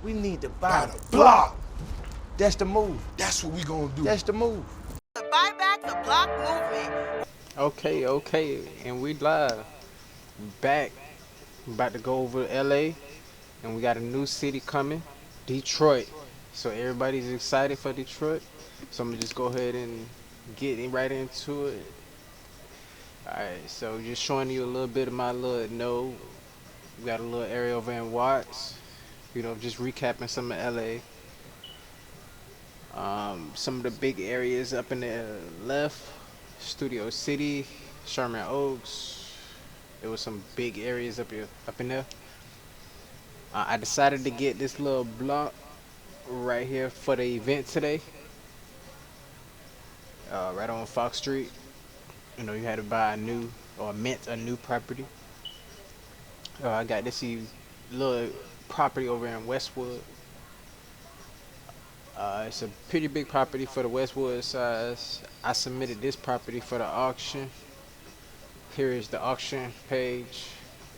We need to buy the block. That's the move. That's what we gonna do. That's the move. The Buy Back the Block movement. Okay, and we live back. About to go over to LA, and we got a new city coming, Detroit. So everybody's excited for Detroit. So I'm gonna just go ahead and get right into it. Alright, so just showing you a little bit of my little node. We got a little area over in Watts. Just recapping some of LA. Some of the big areas up in the left, Studio City, Sherman Oaks. There was some big areas up in there. I decided to get this little block right here for the event today. Right on Fox Street. You had to buy a new or mint a new property. I got this little property over in Westwood. It's a pretty big property for the Westwood size. I submitted this property for the auction. Here is the auction page.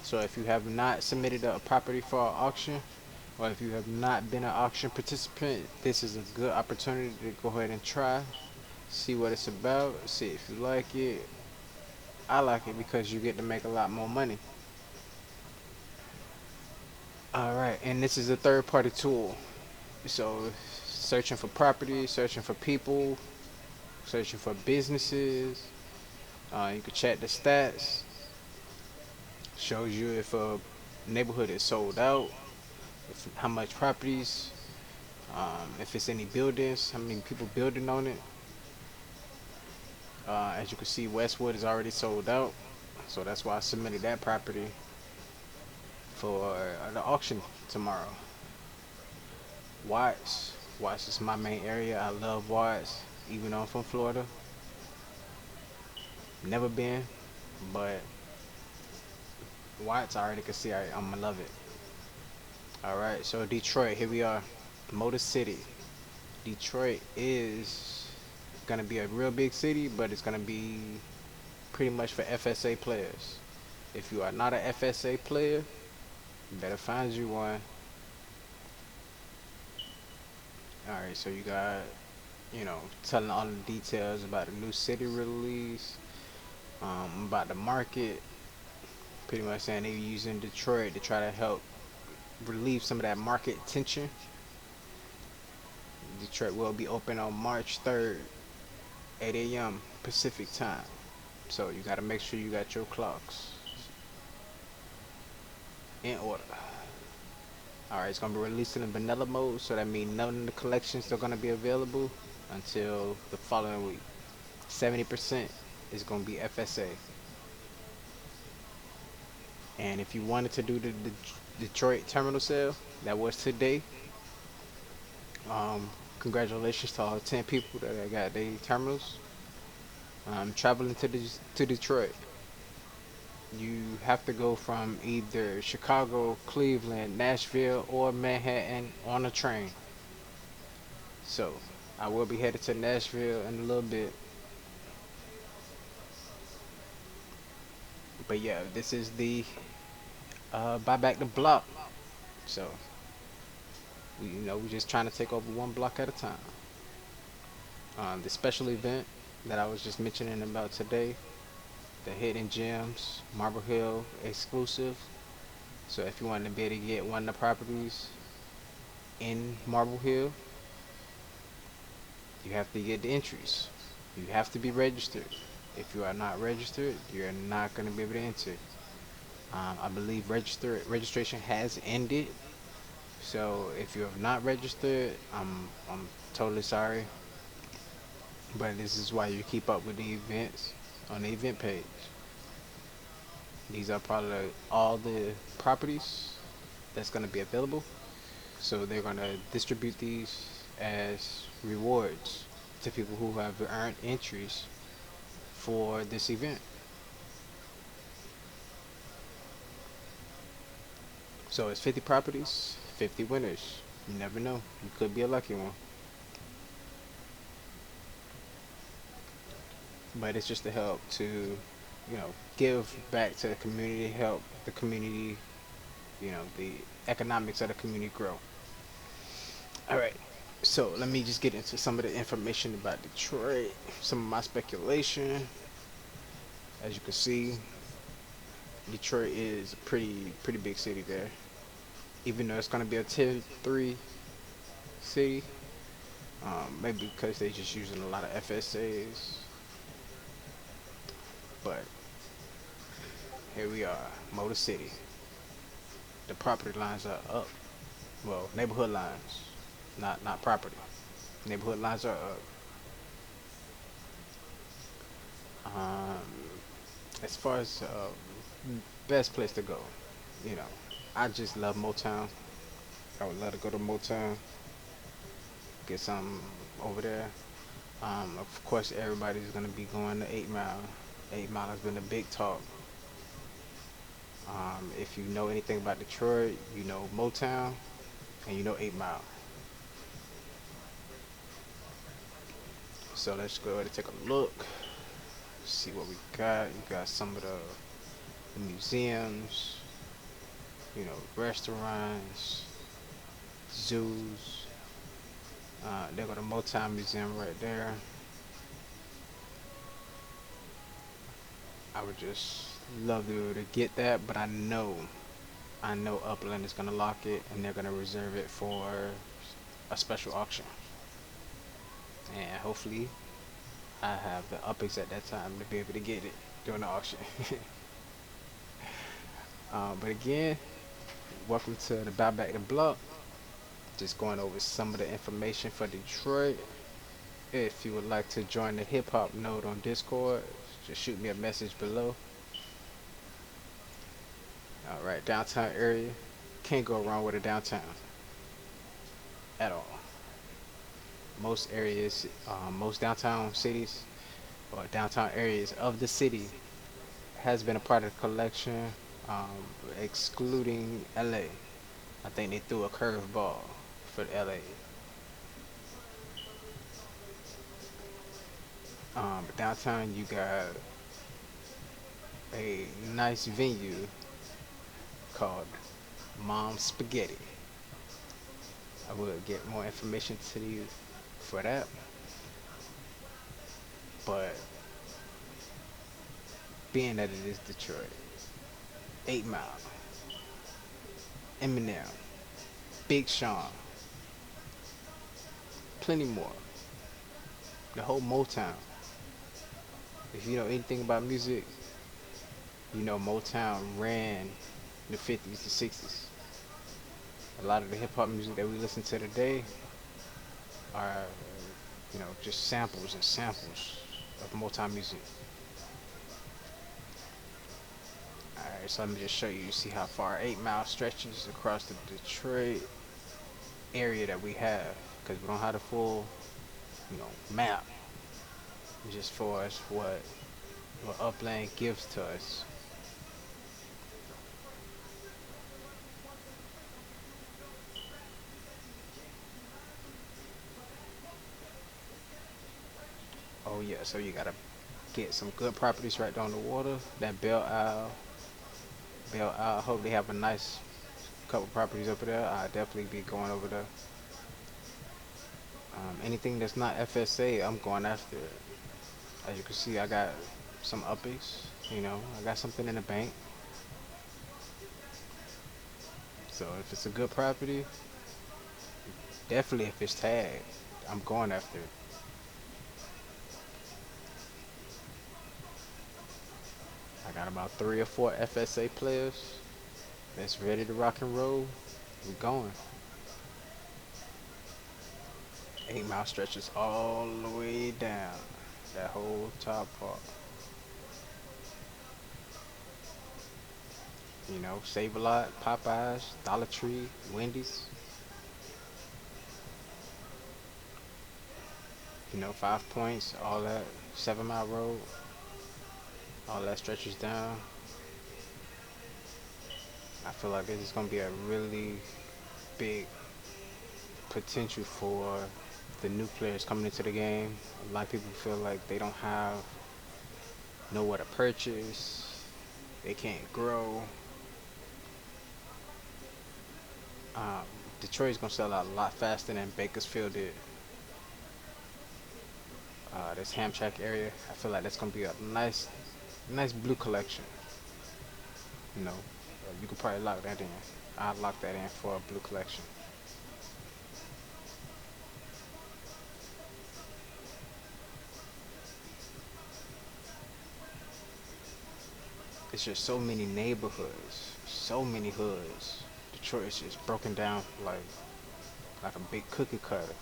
So if you have not submitted a property for an auction, or if you have not been an auction participant, this is a good opportunity to go ahead and try, see what it's about, see if you like it. I like it because you get to make a lot more money. Alright, and this is a third-party tool. So searching for property, searching for people, searching for businesses. You can check the stats. Shows you if a neighborhood is sold out, how much properties, if it's any buildings, how many people building on it. As you can see, Westwood is already sold out, so that's why I submitted that property for the auction tomorrow. Watts is my main area. I love Watts, even though I'm from Florida. Never been, but Watts I already can see I'm gonna love it. Alright, so Detroit, here we are. Motor City. Detroit is gonna be a real big city, but it's gonna be pretty much for FSA players. If you are not an FSA player, you better find you one. Alright, so you got, telling all the details about the new city release, about the market. Pretty much saying they're using Detroit to try to help relieve some of that market tension. Detroit will be open on March 3rd, 8 a.m. Pacific time. So you got to make sure you got your clocks in order. Alright, it's going to be released in vanilla mode, so that means none of the collections are going to be available until the following week. 70% is going to be FSA. And if you wanted to do the Detroit terminal sale, that was today. Congratulations to all 10 people that got their terminals. Traveling to Detroit, you have to go from either Chicago, Cleveland, Nashville, or Manhattan on a train. So I will be headed to Nashville in a little bit. But yeah, this is the buy back the block. So we're just trying to take over one block at a time. The special event that I was just mentioning about today, the Hidden Gems Marble Hill exclusive. So if you want to be able to get one of the properties in Marble Hill, you have to get the entries. You have to be registered. If you are not registered, you're not going to be able to enter. I believe registration has ended. So if you have not registered, I'm totally sorry. But this is why you keep up with the events on the event page. These are probably all the properties that's going to be available. So they're going to distribute these as rewards to people who have earned entries for this event. So it's 50 properties, 50 winners. You never know. You could be a lucky one. But it's just to help to, give back to the community, help the community, the economics of the community grow. All right. So let me just get into some of the information about Detroit. Some of my speculation. As you can see, Detroit is a pretty big city there. Even though it's gonna be a tier 3 city, maybe because they just using a lot of FSAs. But here we are, Motor City. The property lines are up. Well, neighborhood lines, not property. Neighborhood lines are up. Um, as far as best place to go, you know, I just love Motown. I would love to go to Motown, get some over there. Of course, everybody's gonna be going to 8 Mile. 8 Mile has been a big talk. If you know anything about Detroit, you know Motown, and you know 8 Mile. So let's go ahead and take a look. See what we got. You got some of the museums, you know, restaurants, zoos. They got a Motown Museum right there. I would just love to be able to get that, but I know Upland is gonna lock it and they're gonna reserve it for a special auction. And hopefully I have the uppies at that time to be able to get it during the auction. But again, welcome to the Buy Back the Block. Just going over some of the information for Detroit. If you would like to join the hip hop node on Discord, just shoot me a message below. Alright, downtown area. Can't go wrong with a downtown at all. Most areas, most downtown cities or downtown areas of the city has been a part of the collection, excluding LA. I think they threw a curveball for LA. But downtown you got a nice venue called Mom's Spaghetti. I will get more information to you for that. But being that it is Detroit, 8 Mile, Eminem, Big Sean, plenty more. The whole Motown. If you know anything about music, you know Motown ran the 50s to 60s. A lot of the hip hop music that we listen to today are, you know, just samples and samples of Motown music. Alright, so let me just show you, see how far 8 Mile stretches across the Detroit area that we have, because we don't have the full, you know, map. Just for us what Upland gives to us. Oh yeah, so you gotta get some good properties right down the water. That Belle Isle. I hope they have a nice couple properties over there. I'll definitely be going over there. Anything that's not FSA, I'm going after it. As you can see, I got some uppies. You know, I got something in the bank. So if it's a good property, definitely if it's tagged, I'm going after it. I got about 3 or 4 FSA players that's ready to rock and roll. We're going. 8 Mile stretches all the way down that whole top part. You know, Save a Lot, Popeyes, Dollar Tree, Wendy's. You know, 5 Points, all that, 7 Mile Road, all that stretches down. I feel like this is gonna be a really big potential for the new players coming into the game. A lot of people feel like they don't have nowhere to purchase, they can't grow. Detroit's gonna sell out a lot faster than Bakersfield did. This Hamtramck area, I feel like that's gonna be a nice blue collection. You know, you could probably lock that in. I'd lock that in for a blue collection. It's just so many neighborhoods, so many hoods. Detroit is just broken down like a big cookie cutter.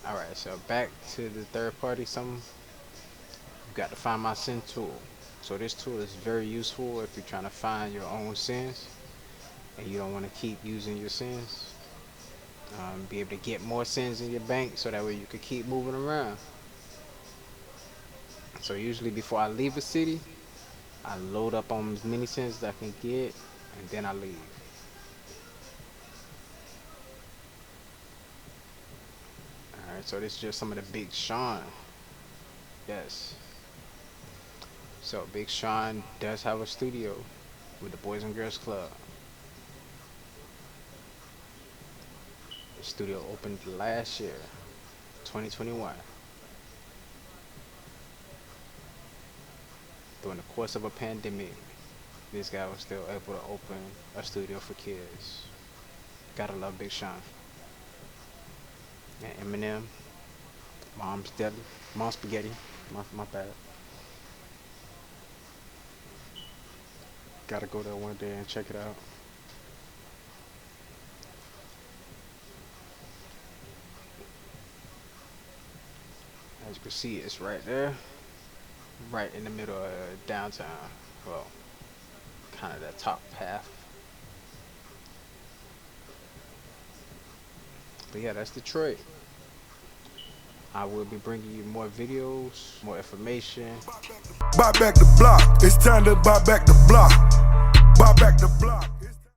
Alright, so back to the third party. You got to find my sin tool. So this tool is very useful if you're trying to find your own sins and you don't want to keep using your sins. Be able to get more sins in your bank so that way you can keep moving around. So usually before I leave a city, I load up on as many sins as I can get and then I leave. Alright, so this is just some of the Big Sean. Yes. So Big Sean does have a studio with the Boys and Girls Club. The studio opened last year, 2021. During the course of a pandemic, this guy was still able to open a studio for kids. Gotta love Big Sean. And Eminem, Mom's Spaghetti, my bad. Gotta go there one day and check it out. As you can see, it's right there, right in the middle of downtown. Well, kind of that top path. But yeah, that's Detroit. I will be bringing you more videos, more information. Buy back the block. It's time to buy back the block. Buy back the block.